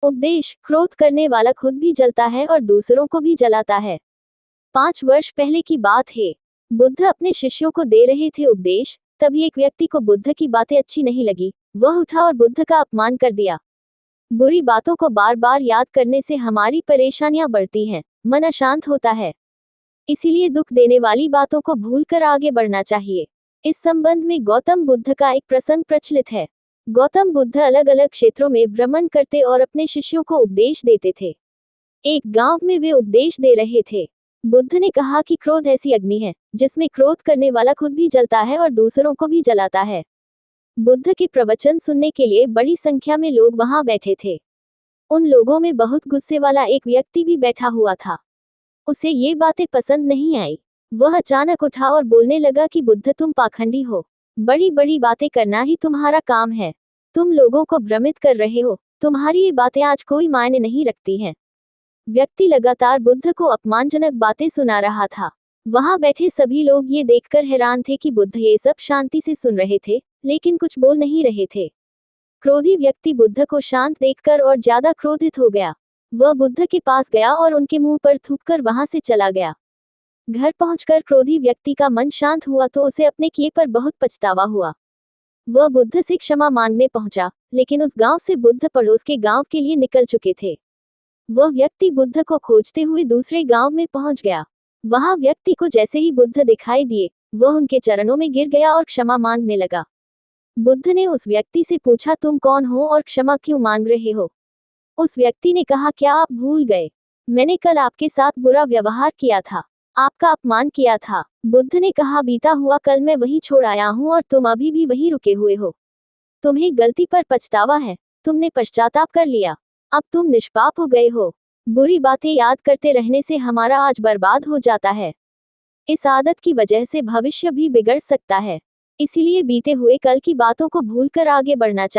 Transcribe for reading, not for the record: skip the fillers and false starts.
उपदेश। क्रोध करने वाला खुद भी जलता है और दूसरों को भी जलाता है। 5 वर्ष पहले की बात है। बुद्ध अपने शिष्यों को दे रहे थे उपदेश, तभी एक व्यक्ति को बुद्ध की बातें अच्छी नहीं लगी। वह उठा और बुद्ध का अपमान कर दिया। बुरी बातों को बार बार याद करने से हमारी परेशानियां बढ़ती हैं, मन अशांत होता है। इसीलिए दुख देने वाली बातों को भूलकर आगे बढ़ना चाहिए। इस संबंध में गौतम बुद्ध का एक प्रसंग प्रचलित है। गौतम बुद्ध अलग अलग क्षेत्रों में भ्रमण करते और अपने शिष्यों को उपदेश देते थे। एक गांव में वे उपदेश दे रहे थे। बुद्ध ने कहा कि क्रोध ऐसी अग्नि है जिसमें क्रोध करने वाला खुद भी जलता है और दूसरों को भी जलाता है। बुद्ध के प्रवचन सुनने के लिए बड़ी संख्या में लोग वहां बैठे थे। उन लोगों में बहुत गुस्से वाला एक व्यक्ति भी बैठा हुआ था। उसे ये बातें पसंद नहीं आई। वह अचानक उठा और बोलने लगा कि बुद्ध, तुम पाखंडी हो। बड़ी बड़ी बातें करना ही तुम्हारा काम है। तुम लोगों को भ्रमित कर रहे हो। तुम्हारी ये बातें आज कोई मायने नहीं रखती हैं। व्यक्ति लगातार बुद्ध को अपमानजनक बातें सुना रहा था। वहां बैठे सभी लोग ये देखकर हैरान थे कि बुद्ध ये सब शांति से सुन रहे थे, लेकिन कुछ बोल नहीं रहे थे। क्रोधी व्यक्ति बुद्ध को शांत देखकर और ज्यादा क्रोधित हो गया। वह बुद्ध के पास गया और उनके मुंह पर थूककर वहां से चला गया। घर पहुंचकर क्रोधी व्यक्ति का मन शांत हुआ तो उसे अपने किए पर बहुत पछतावा हुआ। वह बुद्ध से क्षमा मांगने पहुंचा, लेकिन उस गांव से बुद्ध पड़ोस के गांव के लिए निकल चुके थे। वह व्यक्ति बुद्ध को खोजते हुए दूसरे गांव में पहुंच गया। वहां व्यक्ति को जैसे ही बुद्ध दिखाई दिए, वह उनके चरणों में गिर गया और क्षमा मांगने लगा। बुद्ध ने उस व्यक्ति से पूछा, तुम कौन हो और क्षमा क्यों मांग रहे हो? उस व्यक्ति ने कहा, क्या आप भूल गए? मैंने कल आपके साथ बुरा व्यवहार किया था, आपका अपमान किया था। बुद्ध ने कहा, बीता हुआ कल मैं वहीं छोड़ आया हूं और तुम अभी भी वहीं रुके हुए हो। तुम्हें गलती पर पछतावा है, तुमने पश्चाताप कर लिया, अब तुम निष्पाप हो गए हो। बुरी बातें याद करते रहने से हमारा आज बर्बाद हो जाता है। इस आदत की वजह से भविष्य भी बिगड़ सकता है। इसीलिए बीते हुए कल की बातों को भूलकर आगे बढ़ना चाहिए।